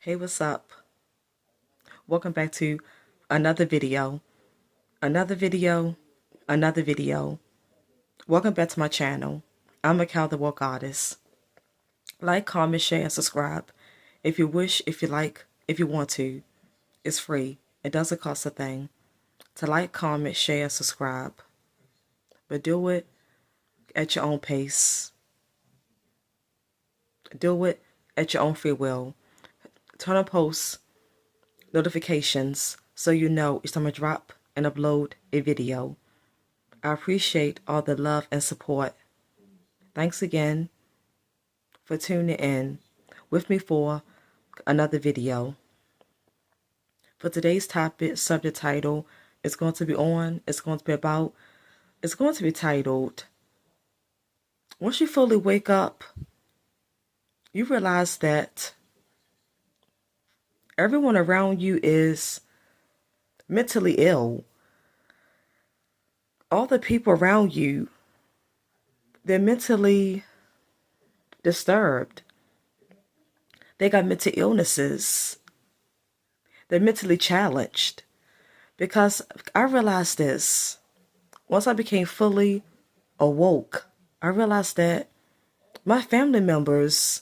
Hey, what's up? Welcome back to another video, another video, another video. Welcome back to my channel. I'm Mikal the Woke Artist. Like, comment, share, and subscribe. If you wish, if you like, if you want to. It's free. It doesn't cost a thing. To like, comment, share, and subscribe. But do it at your own pace. Do it at your own free will. Turn on post notifications so you know each time I drop and upload a video. I appreciate all the love and support. Thanks again for tuning in with me for another video. For today's topic, subject title, it's going to be titled, once you fully wake up, you realize that everyone around you is mentally ill. All the people around you, they're mentally disturbed. They got mental illnesses. They're mentally challenged. Because I realized this. Once I became fully awoke, I realized that my family members,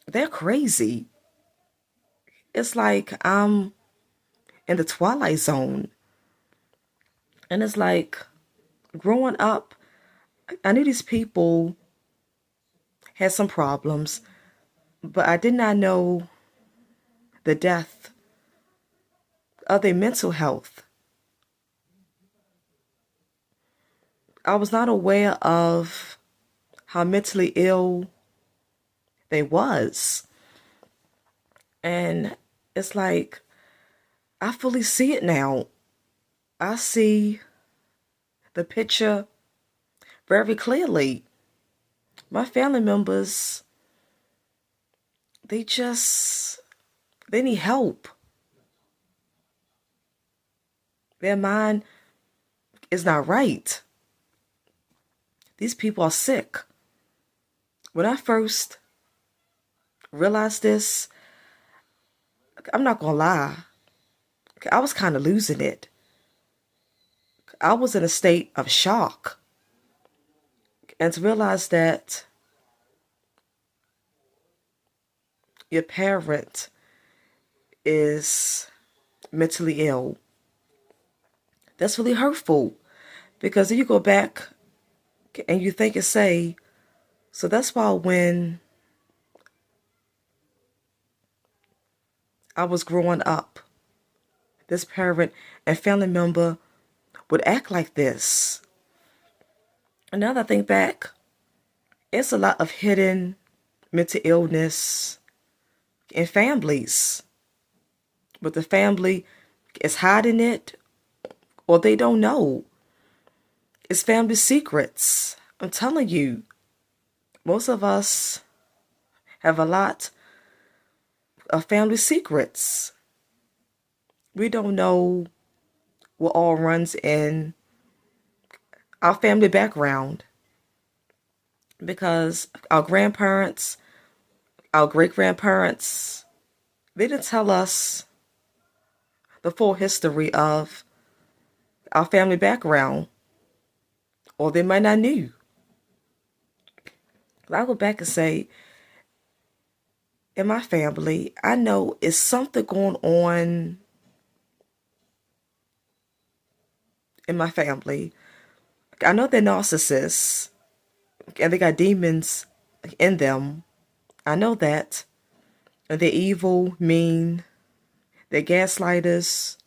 they're crazy. It's like I'm in the twilight zone. And it's like, growing up, I knew these people had some problems, but I did not know the depth of their mental health. I was not aware of how mentally ill they was. And it's like, I fully see it now. I see the picture very clearly. My family members, they need help. Their mind is not right. These people are sick. When I first realized this, I'm not gonna lie, I was kind of losing it. I was in a state of shock. And to realize that your parent is mentally ill, that's really hurtful. Because then you go back and you think and say, so that's why when I was growing up, this parent and family member would act like this. And now that I think back, it's a lot of hidden mental illness in families. But the family is hiding it, or they don't know. It's family secrets. I'm telling you, most of us have a lot of family secrets. We don't know what all runs in our family background, because our grandparents, our great-grandparents, they didn't tell us the full history of our family background, or they might not knew. I go back and say, in my family, I know it's something going on in my family. I know they're narcissists and they got demons in them. I know that. And they're evil, mean, they're gaslighters,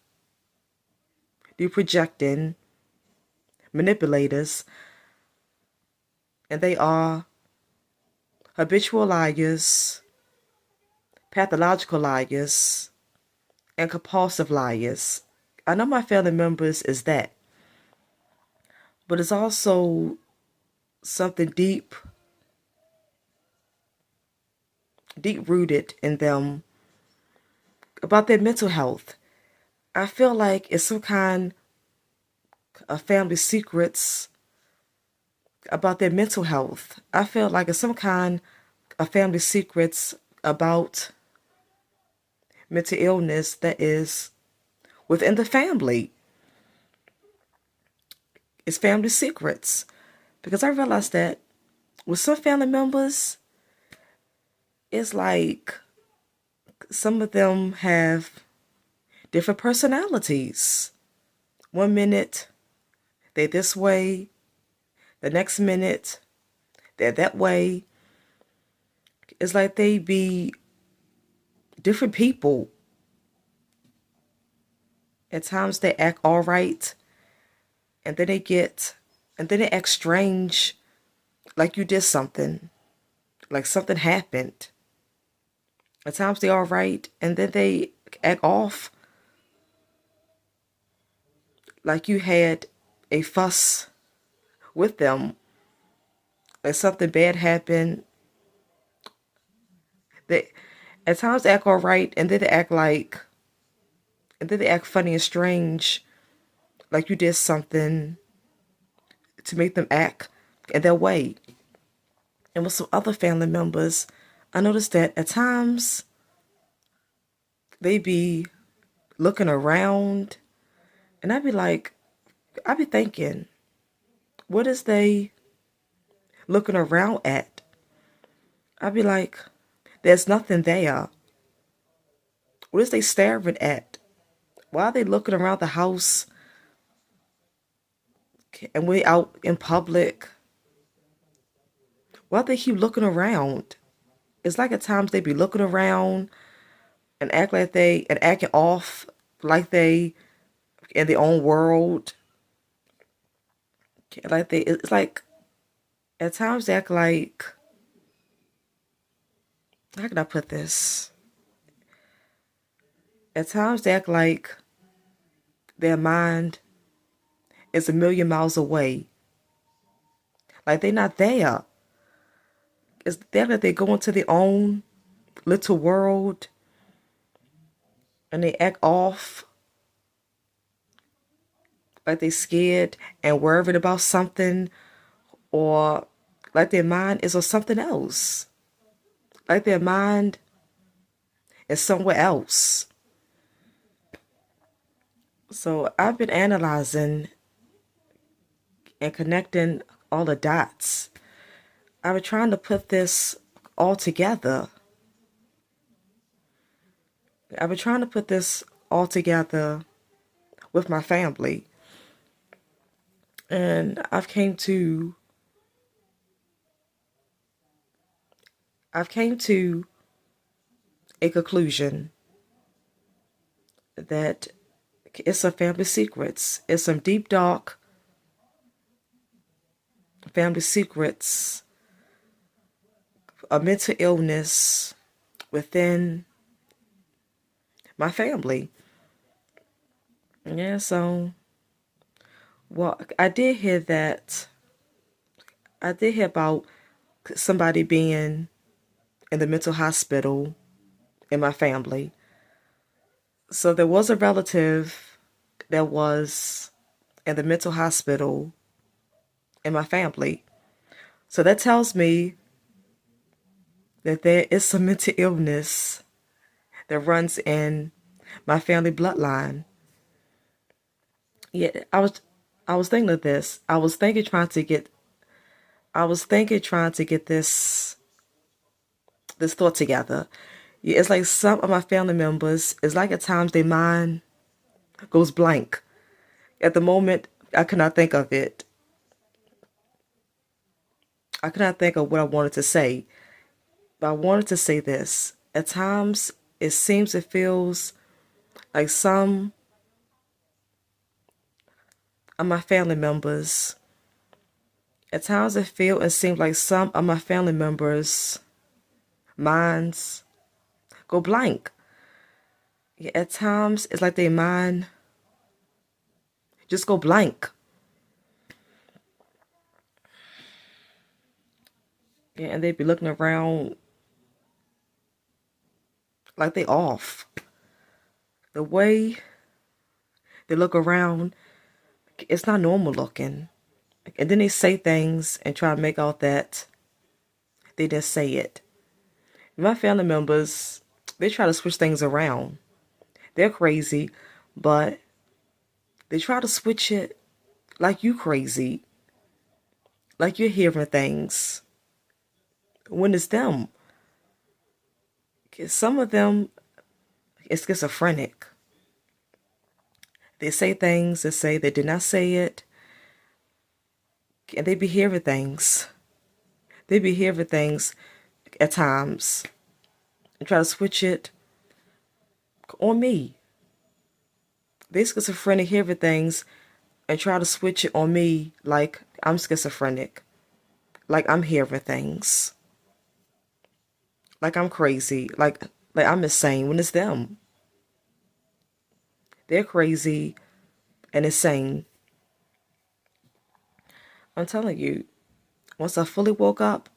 they're projecting, manipulators, and they are habitual liars, pathological liars, and compulsive liars. I know my family members is that. But it's also something deep rooted in them about their mental health. I feel like it's some kind of family secrets about their mental health. I feel like it's some kind of family secrets about mental illness that is within the family. It's family secrets. Because I realized that with some family members, it's like some of them have different personalities. One minute, they're this way. The next minute, they're that way. It's like they be different people. At times they act all right, and then they act strange, like you did something, like something happened. At times they're all right, and then they act off, like you had a fuss with them, like something bad happened. They at times act all right, and then they act funny and strange, like you did something to make them act in their way. And with some other family members, I noticed that at times they be looking around, and I be thinking, what is they looking around at? I be like, there's nothing there. What is they staring at? Why are they looking around the house and we out in public? Why do they keep looking around? It's like at times they be looking around and acting off like they in their own world. It's like at times they act like, how can I put this? At times they act like their mind is a million miles away. Like they're not there. It's there that they go into their own little world and they act off like they scared and worried about something, or like their mind is on something else. Like their mind is somewhere else. So I've been analyzing and connecting all the dots. I've been trying to put this all together. I've been trying to put this all together with my family. And I've came to a conclusion that it's some family secrets. It's some deep, dark family secrets, a mental illness within my family. Yeah, so, well, I did hear that. I did hear about somebody being in the mental hospital in my family. So there was a relative that was in the mental hospital in my family. So that tells me that there is some mental illness that runs in my family bloodline. Yeah, I was thinking of this. I was thinking trying to get this thought together. Yeah, it's like some of my family members, it's like at times their mind goes blank. At the moment, I cannot think of it. I cannot think of what I wanted to say. But I wanted to say this. At times, it feels like some of my family members, at times it feels and seems like some of my family members' minds go blank. Yeah, at times, it's like their mind just go blank. Yeah, and they be looking around like they off. The way they look around, it's not normal looking. And then they say things and try to make out that they didn't say it. My family members, they try to switch things around. They're crazy, but they try to switch it like you crazy, like you're hearing things when it's them. 'Cause some of them is schizophrenic. They say things that say they did not say it, and they be hearing things. They be hearing things at times and try to switch it on me. They schizophrenic hearing things and try to switch it on me like I'm schizophrenic, like I'm hearing things, like I'm crazy, like I'm insane when it's them. They're crazy and insane. I'm telling you, once I fully woke up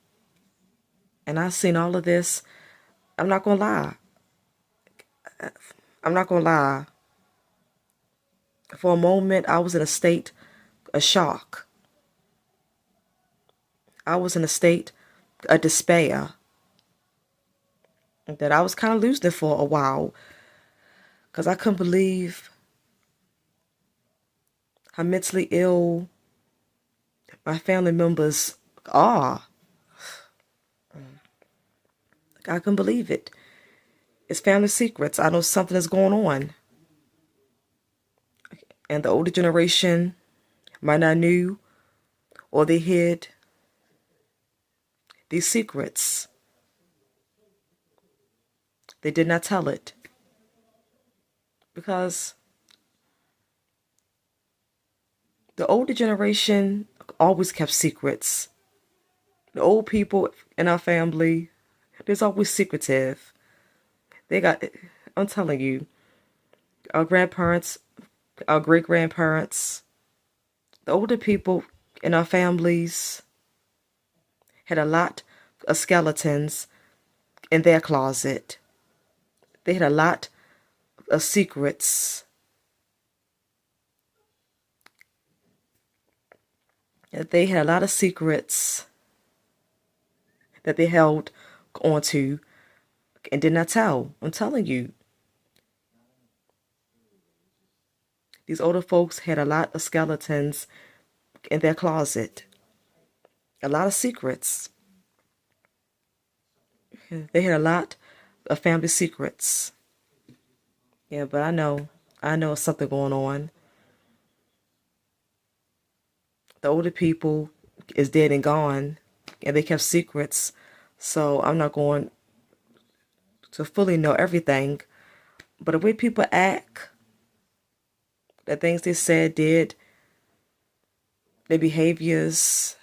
and I seen all of this, I'm not gonna lie. I'm not gonna lie. For a moment, I was in a state of shock. I was in a state of despair that I was kind of losing it for a while because I couldn't believe how mentally ill my family members are. I couldn't believe it. It's family secrets. I know something is going on. And the older generation might not knew or they hid these secrets. They did not tell it because the older generation always kept secrets. The old people in our family, there's always secretive. They got, I'm telling you, our grandparents, our great grandparents, the older people in our families had a lot of skeletons in their closet. They had a lot of secrets. They had a lot of secrets that they held onto and did not tell. I'm telling you. These older folks had a lot of skeletons in their closet. A lot of secrets. They had a lot of family secrets. Yeah, but I know something going on. The older people is dead and gone, and they kept secrets. So I'm not going to fully know everything. But the way people act, the things they said, did, their behaviors,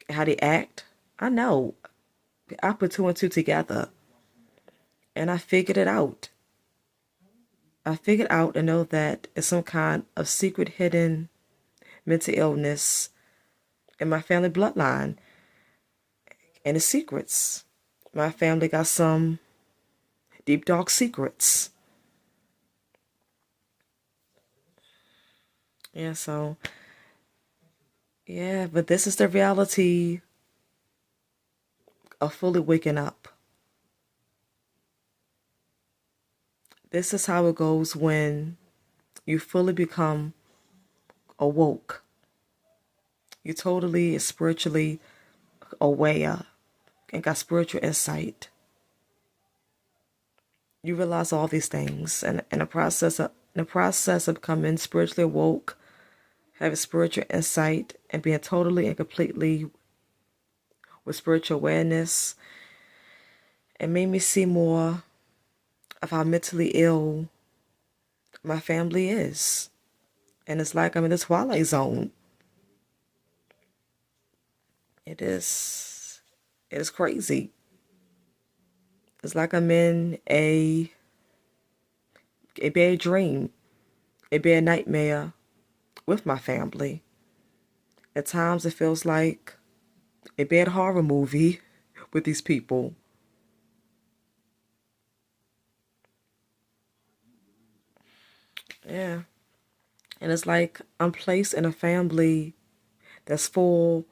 how they act, I know. I put two and two together, and I figured it out. I figured out and know that it's some kind of secret hidden mental illness in my family bloodline and it's secrets. My family got some deep dark secrets. Yeah, so yeah, but this is the reality of fully waking up. This is how it goes when you fully become awoke. You're totally spiritually aware and got spiritual insight. You realize all these things, and in the process of becoming spiritually awoke, having spiritual insight, and being totally and completely with spiritual awareness, it made me see more of how mentally ill my family is. And it's like I'm in the twilight zone. It is. It is crazy. It's like I'm in a bad dream, a bad nightmare with my family. At times it feels like a bad horror movie with these people. Yeah. And it's like I'm placed in a family that's full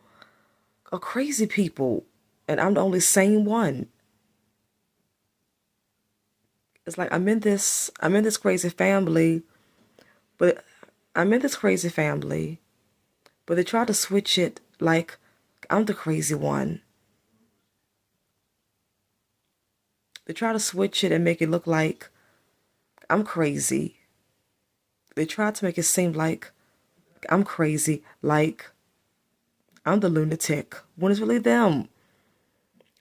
of crazy people, and I'm the only sane one. It's like I'm in this crazy family, but I'm in this crazy family, but they try to switch it like I'm the crazy one. They try to switch it and make it look like I'm crazy. They try to make it seem like I'm crazy, like I'm the lunatic, when it's really them.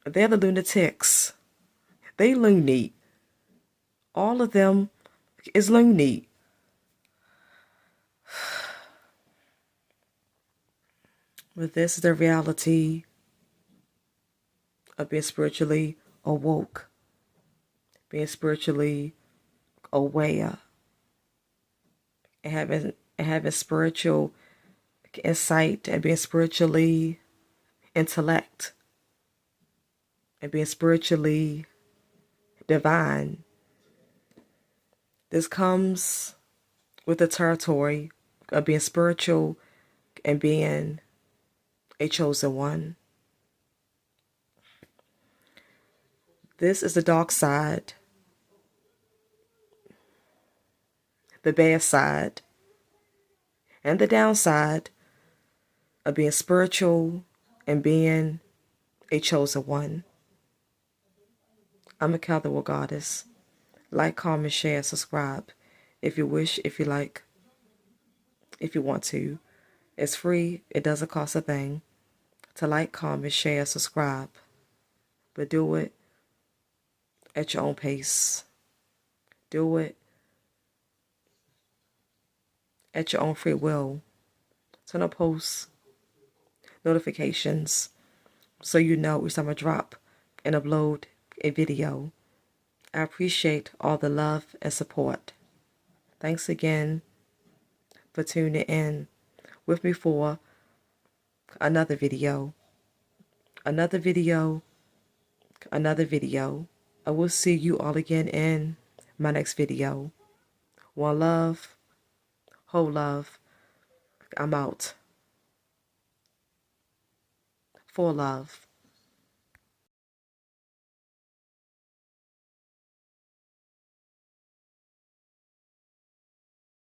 They're the lunatics. They loony. All of them is loony. But this is the reality of being spiritually awoke, being spiritually aware, and having spiritual insight, and being spiritually intellect, and being spiritually divine. This comes with the territory of being spiritual and being a chosen one. This is the dark side, the bad side, and the downside of being spiritual and being a chosen one. I'm a Catholic goddess. Like, comment, share, subscribe if you wish, if you like, if you want to. It's free. It doesn't cost a thing to like, comment, share, subscribe. But do it at your own pace. Do it at your own free will. Turn on post notifications so you know each time I drop and upload a video. I appreciate all the love and support. Thanks again for tuning in with me for another video. Another video. Another video. I will see you all again in my next video. One love. Whole love. I'm out. For love.